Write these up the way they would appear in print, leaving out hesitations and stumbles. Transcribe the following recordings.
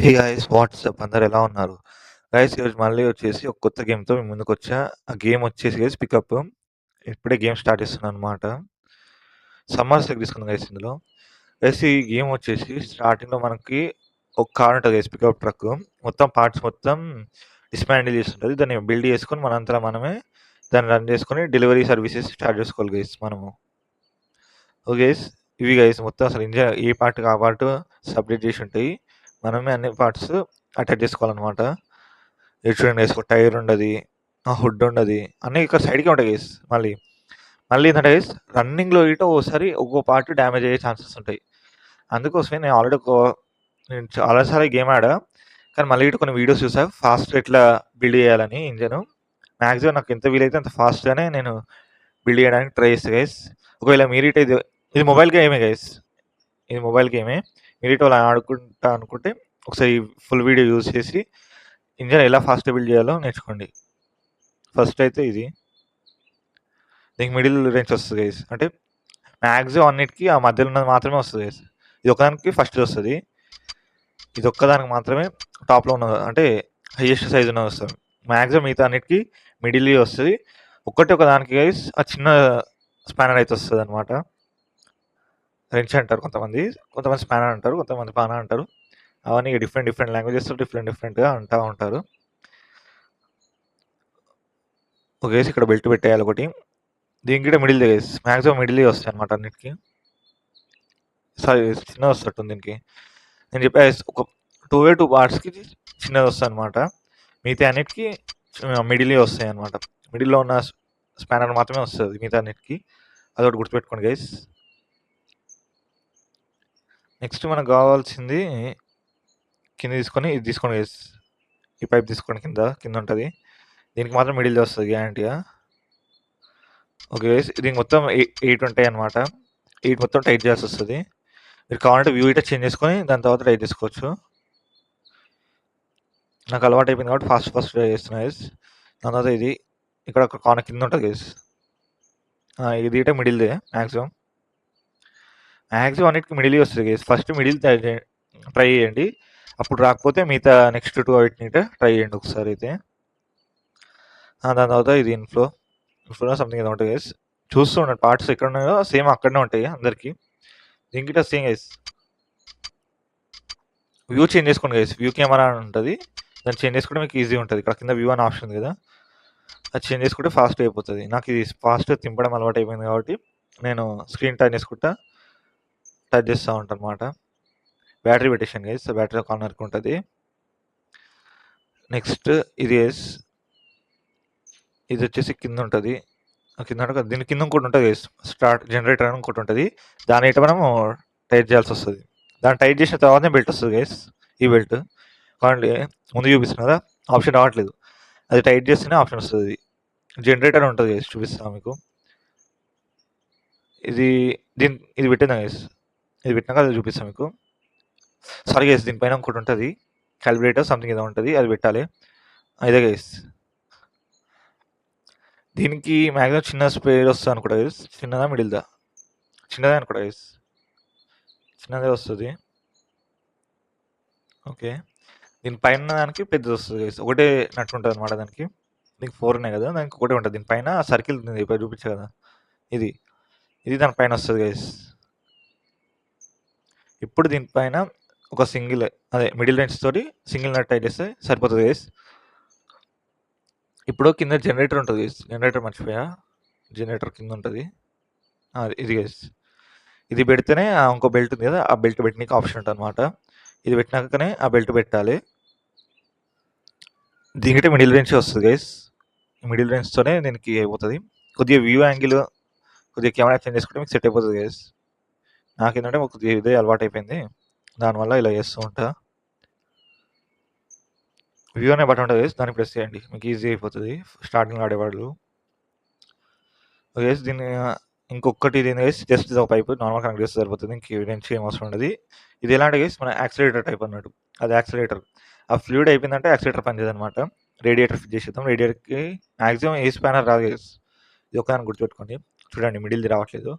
Hey guys WhatsApp అందరు ఎలా ఉన్నారు? గైస్ ఈరోజు మళ్ళీ వచ్చేసి ఒక కొత్త గేమ్‌తో మీ ముందుకొచ్చా. ఆ గేమ్ వచ్చేసి గైస్ పికప్. ఇప్పుడే గేమ్ స్టార్ట్ చేస్తున్నాననమాట. సమ్మర్ సెలెక్ట్ తీసుకున్నాను గైస్ ఇందులో. గైస్ ఈ గేమ్ వచ్చేసి స్టార్టింగ్‌లో మనకి ఒక కార్ ఉంటది గైస్ పికప్ ట్రక్. మొత్తం పార్ట్స్ మొత్తం డిస్మాంటిల్ చేస్తుంటది. దాన్ని బిల్డ్ చేసుకొని మనంతట మనమే దాన్ని రన్ చేసుకొని డెలివరీ సర్వీసెస్ స్టార్ట్ చేసుకోవాలి గైస్ మనము. Okay guys. ఇవి గైస్ మొత్తం అసలు ఇంజిన్ ఏ పార్ట్‌కి ఆ పార్ట్ సెపరేట్ చేసి ఉంటాయి. మనమే అన్ని పార్ట్స్ అటాచ్ చేసుకోవాలనమాట. ఇది చూడండి గైస్ ఒక టైర్ ఉండది, హుడ్ ఉండది. అన్నీ ఇక్కడ సైడ్‌కే ఉంటాయి గైస్ మళ్ళీ. మళ్ళీ ఏందంటే గైస్ రన్నింగ్‌లో గిట్ట ఒక్కోసారి ఒక్కో పార్ట్ డ్యామేజ్ అయ్యే ఛాన్సెస్ ఉంటాయి. అందుకోసమే నేను చాలా సార్లు గేమ్ ఆడా. కానీ మళ్ళీ గిట్ట కొన్ని వీడియోస్ చూసా. ఫాస్ట్‌గా ఎట్లా బిల్డ్ చేయాలని ఇంజిను. మాక్సిమం నాకు ఎంత వీలైతే అంత ఫాస్ట్‌గానే నేను బిల్డ్ చేయడానికి ట్రై చేస్తా గైస్. ఒకవేళ మీరు గిట్ట ఇది మొబైల్ గేమే గైస్. ఇది మొబైల్ గేమే. మీరు గిట్ట అలా ఆడుకుంటా అనుకుంటే ఒకసారి ఫుల్ వీడియో యూజ్ చేసి ఇంజిన్ ఎలా ఫాస్ట్‌గా బిల్డ్ చేయాలో నేర్చుకోండి. ఫస్ట్ అయితే ఇది. దీనికి మిడిల్ రేంజ్ వస్తది గైస్. అంటే మాక్సిమం అన్నిటికి ఆ మధ్యలో ఉన్నది మాత్రమే వస్తది గైస్. ఇది ఒక్కదానికి ఫస్ట్ వస్తది. ఇది ఒక్కదానికి మాత్రమే టాప్‌లో ఉన్నది అంటే హైయెస్ట్ సైజ్ ఉన్నది వస్తది. మాక్సిమం మిగతా అన్నిటికి మిడిల్‌వి వస్తది. ఒక దానికి గైస్ ఆ చిన్న స్పానర్ అయితే వస్తదనమాట. రెంచ్ అంటారు కొంతమంది. కొంతమంది స్పానర్ అంటారు. కొంతమంది పానా అంటారు. అవన్నీ డిఫరెంట్ డిఫరెంట్ లాంగ్వేజెస్‌లో డిఫరెంట్‌గా అంటా ఉంటారు. ఓకే గైస్ ఇక్కడ బెల్ట్ పెట్టేయాలి ఒకటి. దీనికి కూడా మిడిల్‌దే గైస్. మాక్సిమం మిడిల్‌వే వస్తాయన్నమాట అన్నిటికి. చిన్నది వస్తట్టుంది దీనికి. నేను చెప్పా గైస్ ఒక 2 పార్ట్స్‌కి చిన్నది వస్తదనమాట. మిగతా అన్నిటికి మిడిల్‌వే వస్తాయన్నమాట. మిడిల్‌లో ఉన్న స్పానర్ మాత్రమే వస్తది మిగతా అన్నిటికి. అదొకటి గుర్తుపెట్టుకోండి గైస్. నెక్స్ట్ మనకు కావాల్సింది కింద తీసుకొని ఇది తీసుకోండి గైస్. ఈ పైప్ తీసుకోండి కింద ఉంటది. దీనికి మాత్రం మిడిల్‌దే వస్తది గ్యారంటీగా. Okay guys. దీనికి మొత్తం 8 ఉంటాయన్నమాట. 8 మొత్తం టైట్ చేయాల్సొస్తది. మీరు కావాలంటే వ్యూ ఇట్లా చేంజ్ చేసుకొని దాని తర్వాత టైట్ చేసుకోవచ్చు. నాకు అలవాటు అయిపోయింది కాబట్టి ఫాస్ట్ ట్రై చేస్తున్నా గైస్. దాని తర్వాత ఇది ఇక్కడ ఒక కార్నర్ కింద ఉంటుంది గైస్. ఇది ఇటే మిడిల్దే మాక్సిమం అన్నిటికి మిడిల్ వస్తుంది గైస్. ఫస్ట్ మిడిల్ ట్రై చేయండి. అప్పుడు రాకపోతే మిగతా నెక్స్ట్ 2 వాటిని ట్రై చేయండి ఒకసారి అయితే. దాని తర్వాత ఇది ఇన్ఫ్లో సంథింగ్ ఏదో ఉంటుంది గైస్. చూస్తూ ఉండండి పార్ట్స్ ఎక్కడ ఉన్నాయో సేమ్ అక్కడనే ఉంటాయి అందరికి. దీనికి సేమ్ గైస్. వ్యూ చేంజ్ చేసుకోండి గైస్. వ్యూ కెమెరా అని ఉంటుంది. దాన్ని చేంజ్ చేసుకుంటే మీకు ఈజీ ఉంటుంది. ఇక్కడ కింద వ్యూ అని ఆప్షన్ ఉంది కదా, అది చేంజ్ చేసుకుంటే ఫాస్ట్ అయిపోతుంది. నాకు ఇది ఫాస్ట్ తింపడం అలవాటు అయిపోయింది కాబట్టి నేను స్క్రీన్ టచ్ చేసుకుంటా టచ్ చేస్తూ ఉంటాను అనమాట. బ్యాటరీ పెట్టేసాను గైస్. బ్యాటరీ కార్నర్కి ఉంటుంది. నెక్స్ట్ ఇది ఇది వచ్చేసి కింద ఉంటుంది. దీని కింద ఇంకోటి ఉంటుంది గైస్. స్టార్ట్ జనరేటర్ అని ఇంకోటి ఉంటుంది. దాని అయితే మనం టైట్ చేయాల్సి వస్తుంది. దాన్ని టైట్ చేసిన తర్వాతనే బెల్ట్ వస్తుంది గైస్. ఈ బెల్ట్ కావండి ముందు చూపిస్తుంది కదా, ఆప్షన్ రావట్లేదు. అది టైట్ చేస్తేనే ఆప్షన్ వస్తుంది. జనరేటర్ ఉంటుంది గైస్, చూపిస్తాను మీకు. ఇది పెట్టిందా గైస్. ఇది పెట్టినాక అది చూపిస్తాను మీకు. సారీ గైస్, దీనిపైన ఇంకోటి ఉంటుంది. క్యాలిబ్రేటర్ సంథింగ్ ఏదో ఉంటుంది, అది పెట్టాలి. ఇదే గైస్. దీనికి మ్యాక్సిమం చిన్న స్పేర్ వస్తుంది అనుకుంటా గైస్. చిన్నదా మిడిల్దా? చిన్నదే అనుకుంటా గైస్. చిన్నదే వస్తుంది. ఓకే. దీనిపైన దానికి పెద్దది వస్తుంది గైస్. ఒకటే నట్టు ఉంటుంది అనమాట దానికి. దీనికి 4 ఉన్నాయి కదా, దానికి ఒకటే ఉంటుంది. దీనిపైన సర్కిల్ ఉంది ఇప్పుడు చూపించా కదా, ఇది దానిపైన వస్తుంది గైస్. ఇప్పుడు దీనిపైన ఒక మిడిల్ రేంజ్ తోటి సింగిల్ నట్ టైట్ చేస్తే సరిపోతుంది గైస్. ఇప్పుడు కింద జనరేటర్ ఉంటుంది గైస్. జనరేటర్ మర్చిపోయా. జనరేటర్ కింద ఉంటుంది. ఇది గైస్. ఇది పెడితేనే ఇంకో బెల్ట్ ఉంది కదా, ఆ బెల్ట్ పెట్టడానికి ఆప్షన్ ఉంటుంది అనమాట. ఇది పెట్టినాకనే ఆ బెల్ట్ పెట్టాలి. దీనికంటే మిడిల్ రేంజ్ వస్తుంది గైస్. మిడిల్ రేంజ్తోనే దీనికి అయిపోతుంది. కొద్దిగా వ్యూ యాంగిల్, కొద్దిగా కెమెరా చేంజ్ చేసుకుంటే మీకు సెట్ అయిపోతుంది గైస్. నాకేంటంటే కొద్దిగా ఇదే అలవాటు అయిపోయింది. దానివల్ల ఇలా చేస్తూ ఉంటా. వ్యూ అనే బటన్ ఉంటుంది గైస్, దాన్ని ప్రెస్ చేయండి, మీకు ఈజీ అయిపోతుంది స్టార్టింగ్ ఆడేవాళ్ళు. గైస్ దీన్ని ఇంకొకటి ఇది గైస్, జస్ట్ ఇది ఒక పైపు నార్మల్ కనెక్ట్ చేస్తే సరిపోతుంది. ఇంక నుంచి ఏం అవసరం ఉండదు. ఇది ఎలాంటి గైస్, మన యాక్సిలేటర్ టైప్ అన్నట్టు. అది యాక్సిలేటర్. ఆ ఫ్లూయిడ్ అయిపోయిందంటే యాక్సిలేటర్ పనిచేయదు అనమాట. రేడియేటర్ ఫిట్ చేసేద్దాం. రేడియేటర్కి మ్యాక్సిమం ఏ స్పానర్ రాదు గైస్. ఇది ఒకదాన్ని గుర్తుపెట్టుకోండి. చూడండి మిడిల్ది రావట్లేదు.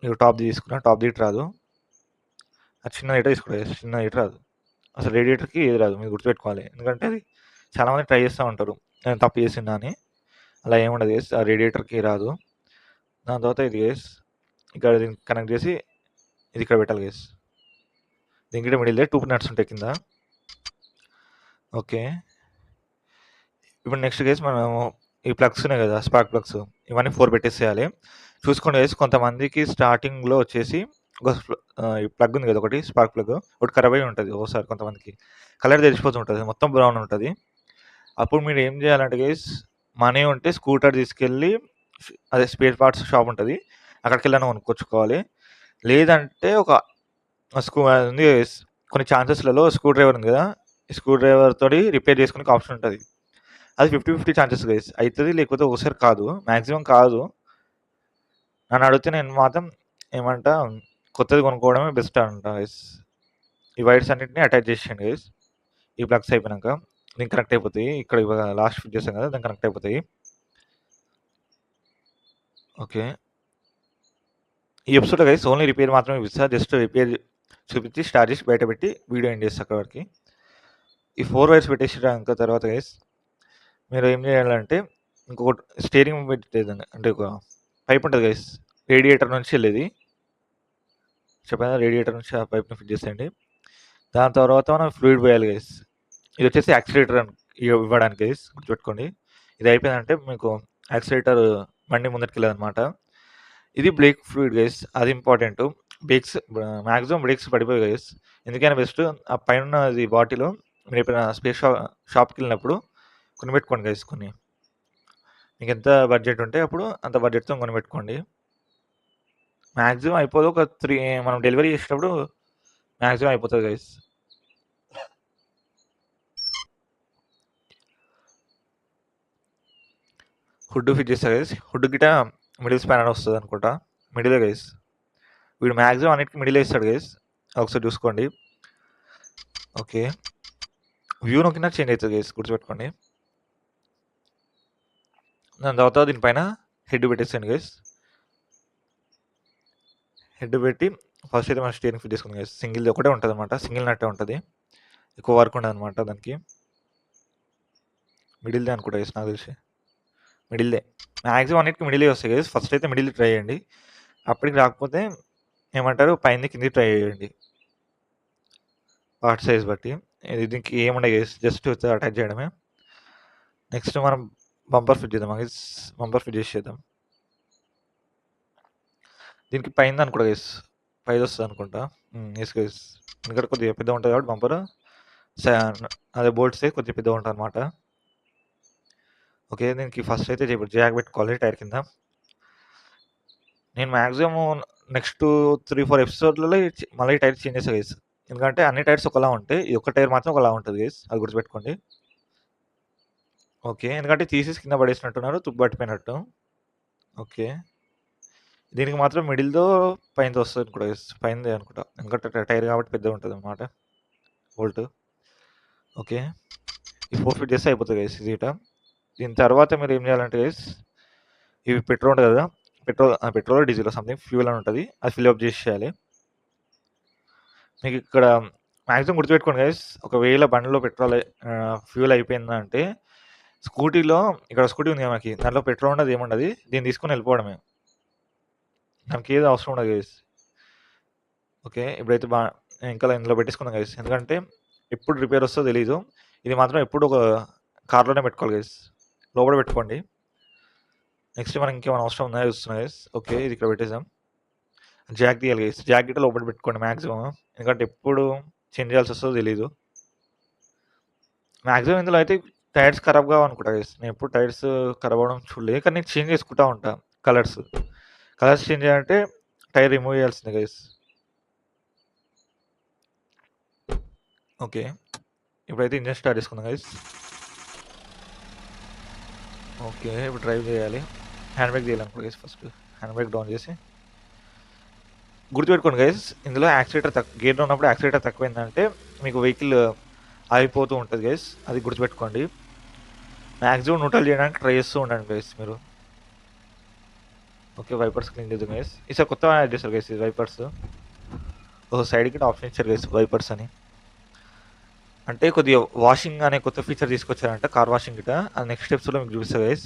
మీరు టాప్ది తీసుకున్నా, టాప్ది ఇటు రాదు. అది చిన్నది ఇటు తీసుకోలేదు, చిన్నది ఇటు రాదు. అసలు రేడియేటర్‌కి ఏది రాదు. మీరు గుర్తుపెట్టుకోవాలి. ఎందుకంటే అది చాలామంది ట్రై చేస్తా ఉంటారు. నేను తప్పు చేసిందా అని. అలా ఏముండదు గైస్. ఆ రేడియేటర్‌కి రాదు. దాని తర్వాత ఇది గైస్ ఇక్కడ దీన్ని కనెక్ట్ చేసి ఇది ఇక్కడ పెట్టాలి గైస్. దీనికి కూడా మిడిల్‌దే 2 నట్స్ ఉంటాయి కింద. ఓకే. ఇప్పుడు నెక్స్ట్ గైస్ మనము ఈ ప్లగ్స్ ఉన్నాయి కదా! స్పార్క్ ప్లగ్స్ ఇవన్నీ 4 పెట్టేసేయాలి. చూసుకోండి గైస్ కొంతమందికి స్టార్టింగ్‌లో వచ్చేసి ఒక ఈ ప్లగ్ ఉంది కదా! ఒకటి స్పార్క్ ప్లగ్ ఒకటి ఖరాబ్ అయ్యి ఉంటది ఒక్కోసారి కొంతమందికి. కలర్ తెలిసిపోతూ ఉంటది. మొత్తం బ్రౌన్ ఉంటది. అప్పుడు మీరు ఏం చేయాలంటే గైస్ మనీ ఉంటే స్కూటర్ తీసుకెళ్ళి అదే స్పేర్ పార్ట్స్ షాప్ ఉంటది. అక్కడికెళ్ళైనా కొనుక్కొచ్చుకోవాలి. లేదంటే ఒక అది ఉంది గైస్ కొన్ని ఛాన్సెస్‌లలో స్క్రూ డ్రైవర్ ఉంది కదా! ఈ స్క్రూ డ్రైవర్ తోటి రిపేర్ చేసుకోనికి ఆప్షన్ ఉంటది. అది 50-50 ఛాన్సెస్ గైస్. అయితది లేకపోతే ఒక్కోసారి కాదు. మాక్సిమం కాదు. నన్ను అడిగితే నేను మాత్రం ఏమంటా కొత్తది కొనుక్కోవడమే బెస్ట్ అంటా గైస్. ఈ వైర్స్ అన్నిటిని అటాచ్ చేసేయండి గైస్. ఈ ప్లగ్స్ అయిపోయినాక దీనికి కనెక్ట్ అయిపోతాయి. ఇక్కడ లాస్ట్ ఫిట్ చేసాం కదా! దానికి కనెక్ట్ అయిపోతాయి. ఓకే. ఈ ఎపిసోడ్‌లో గైస్ ఓన్లీ రిపేర్ మాత్రమే చూపిస్తా. జస్ట్ రిపేర్ చూపించి స్టార్ట్ చేసి బయట పెట్టి వీడియో ఎండ్ చేస్తా అక్కడి వరకి. ఈ 4 వైర్స్ పెట్టేసినాక తర్వాత గైస్ మీరు ఏం చేయాలంటే ఇంకొకటి స్టీరింగ్ పెట్టేదండి. అంటే ఒక పైప్ ఉంటది గైస్. రేడియేటర్ నుంచి వెళ్ళేది. చెప్పాను రేడియేటర్ నుంచి ఆ పైప్‌ని ఫిట్ చేసేయండి. దాని తర్వాత మనం ఫ్లూయిడ్ పోయాలి గైస్. ఇది వచ్చేసి యాక్సిలరేటర్ ఇవ్వడానికి గైస్ గుర్తుపెట్టుకోండి. ఇది అయిపోయిందంటే మీకు యాక్సిలరేటర్ బండి ముందటికెళ్ళదనమాట. ఇది బ్రేక్ ఫ్లూయిడ్ గైస్. అది ఇంపార్టెంట్. మాక్సిమం బ్రేక్స్ పడిపోయాయి గైస్. ఎందుకైనా బెస్ట్ ఆ పైనున్నది బాటిలు మీరు ఎప్పుడైనా స్పేస్ షాప్‌కెళ్ళినప్పుడు కొనిపెట్టుకోండి గైస్ కొన్ని. మీకెంత బడ్జెట్ ఉంటే అప్పుడు అంత బడ్జెట్‌తో కొనిపెట్టుకోండి. మాక్సిమం అయిపోదు. ఒక 3 మనం డెలివరీ చేసేటప్పుడు మాక్సిమం అయిపోతది గైస్. హుడ్ ఫిట్ చేస్తా గైస్. హుడ్ గిట మిడిల్ స్పాన్ అని వస్తదనుకుంటా. మిడిలే గైస్. వీడు మాక్సిమం అన్నిటికి మిడిలే ఇస్తాడు గైస్. ఒకసారి చూసుకోండి. ఓకే. వ్యూ నొక్కినా చేంజ్ అవుతది గైస్ గుర్తుపెట్టుకోండి. దాని తర్వాత దీనిపైన హెడ్ పెట్టేసేయండి గైస్. హెడ్ పెట్టి ఫస్ట్ అయితే మనం స్టీరింగ్ ఫిట్ చేసుకుందాం గైస్. సింగిల్‌ది ఒకటే ఉంటదనమాట. సింగిల్ నట్టే ఉంటది. ఎక్కువ వర్క్ ఉండదనమాట దానికి. మిడిల్‌దే అనుకుంటా గైస్ నాకు తెలిసి. మిడిల్‌దే. మాక్సిమం అన్నిటికి మిడిలే వస్తాయి గైస్. ఫస్ట్ అయితే మిడిల్ ట్రై చేయండి. అప్పటికి రాకపోతే ఏమంటారు పైంది కిందకి ట్రై చేయండి. పార్ట్ సైజ్ బట్టి. దీనికి ఏముండదు గైస్. జస్ట్ అటాచ్ చేయడమే. నెక్స్ట్ మనం బంపర్ ఫిట్ చేద్దాం గైస్. బంపర్ ఫిట్ చేసేద్దాం. దీనికి పైందనుకుంటా గైస్. పైదొస్తదనుకుంటా. Yes guys. ఎందుకంటే కొద్దిగా పెద్దగా ఉంటది కాబట్టి బంపరు అదే బోల్ట్సే కొద్దిగా పెద్దగా ఉంటదనమాట. ఓకే. దీనికి ఫస్ట్ అయితే జాక్ పెట్టుకోవాలి టైర్ కింద. నేను మాక్సిమం నెక్స్ట్ 3, 4 ఎపిసోడ్‌లలో మళ్ళీ టైర్ చేంజ్ చేస్తా గైస్. ఎందుకంటే అన్ని టైర్స్ ఒకలా ఉంటాయి. ఈ ఒక్క టైర్ మాత్రం ఒకలా ఉంటది గైస్. అది గుర్తుపెట్టుకోండి. ఓకే. ఎందుకంటే తీసేసి కింద పడేసినట్టున్నారు తుప్పు పట్టిపోయినట్టు. ఓకే. దీనికి మాత్రం మిడిల్‌దో పైనదో వస్తదనుకుంటా గైస్. పైనదే అనుకుంటా. ఎందుకంటే టైర్ కాబట్టి పెద్దగా ఉంటదనమాట. బోల్ట్. ఓకే. ఈ 4 ఫిట్ చేస్తే అయిపోతది గైస్ ఈజీగా. దీని తర్వాత మీరు ఏం చేయాలంటే గైస్ ఇవి పెట్రోల్ ఉంటది కదా! పెట్రోల్, డీజిల్ సంథింగ్ ఫ్యూయల్ అని ఉంటది. అది ఫిల్ అప్ చేసేయాలి. మీకు ఇక్కడ మాక్సిమం గుర్తుపెట్టుకోండి గైస్. ఒకవేళ బండిలో ఫ్యూయల్ అయిపోయిందంటే స్కూటీలో ఇక్కడ స్కూటీ ఉంది కదా మనకి. దాంట్లో పెట్రోల్ ఉండదు ఏముండదు. దీన్ని తీసుకొని వెళ్ళిపోవడమే. దానికి ఏది అవసరం ఉండదు గైస్. ఓకే. ఇప్పుడైతే ఇంకా ఇందులో పెట్టేసుకుందాం గైస్. ఎందుకంటే ఎప్పుడు రిపేర్ వస్తదో తెలీదు. ఇది మాత్రం ఎప్పుడు ఒక కార్‌లోనే పెట్టుకోవాలి గైస్. లోపల పెట్టుకోండి. నెక్స్ట్ మనకి ఇంకేమైనా అవసరం ఉన్నాయా చూస్తున్నా గైస్. ఓకే. ఇది ఇక్కడ పెట్టేసాం. జాక్ తీయాలి గైస్. జాక్ గిట్ట లోపల పెట్టుకోండి మాక్సిమం. ఎందుకంటే ఎప్పుడు చేంజ్ చేయాల్సి వస్తదో తెలీదు. మాక్సిమం ఇందులో అయితే టైర్స్ ఖరాబ్ కావనుకుంటా గైస్. నేను ఎప్పుడు టైర్స్ ఖరాబ్ అవ్వడం చూడలేదు. కానీ నేను చేంజ్ చేసుకుంటా ఉంటా కలర్స్. కలర్స్ చేంజ్ చేయాలంటే టైర్ రిమూవ్ చేయాల్సిందే గైస్. ఓకే. ఇప్పుడైతే ఇంజిన్ స్టార్ట్ చేసుకుందాం గైస్. ఓకే. ఇప్పుడు డ్రైవ్ చేయాలి. హ్యాండ్ బ్రేక్ తీయాలనుకుంటా guys first. Hand brake down చేసి గుర్తుపెట్టుకోండి గైస్. ఇందులో గేర్‌లో ఉన్నప్పుడు యాక్సిలరేటర్ తక్కువైందంటే మీకు వెహికల్ ఆగిపోతూ ఉంటది గైస్. అది గుర్తుపెట్టుకోండి. మాక్సిమం న్యూట్రల్ చేయడానికి ట్రై చేస్తూ ఉండండి గైస్ మీరు. ఓకే. వైపర్స్ క్లీన్ చేద్దాం గైస్. ఈసారి కొత్తగా యాడ్ చేశారు గైస్ ఈ వైపర్స్. సైడ్‌కి ఆప్షన్ ఇచ్చారు గైస్ వైపర్స్ అని. అంటే కొద్దిగా వాషింగ్ అనే కొత్త ఫీచర్ తీసుకొచ్చారంట, కార్ వాషింగ్ గిట. అది నెక్స్ట్ ఎపిసోడ్‌లో మీకు చూపిస్తా గైస్.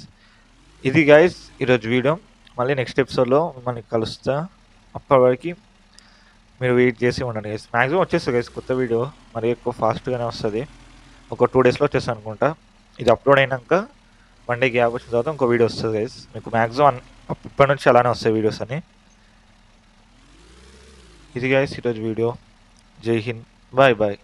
ఇది గైస్ ఈరోజు వీడియో. మళ్ళీ నెక్స్ట్ ఎపిసోడ్‌లో మిమ్మల్ని కలుస్తా. అప్పటి వరకి మీరు వెయిట్ చేసి ఉండండి గైస్. మాక్సిమం వచ్చేస్తుంది గైస్ కొత్త వీడియో. మరి ఎక్కువ ఫాస్ట్‌గానే వస్తది. ఒక 2 డేస్‌లో వచ్చేస్తది అనుకుంటా. ఇది అప్‌లోడ్ అయినాక 1 డే గ్యాప్ వచ్చిన తర్వాత ఇంకో వీడియో వస్తది గైస్. మీకు మాక్సిమం ఇప్పటి నుంచి అలానే వస్తాయి వీడియోస్ అన్నీ. ఇది గైస్ ఈరోజు వీడియో. జై హింద్. Bye bye.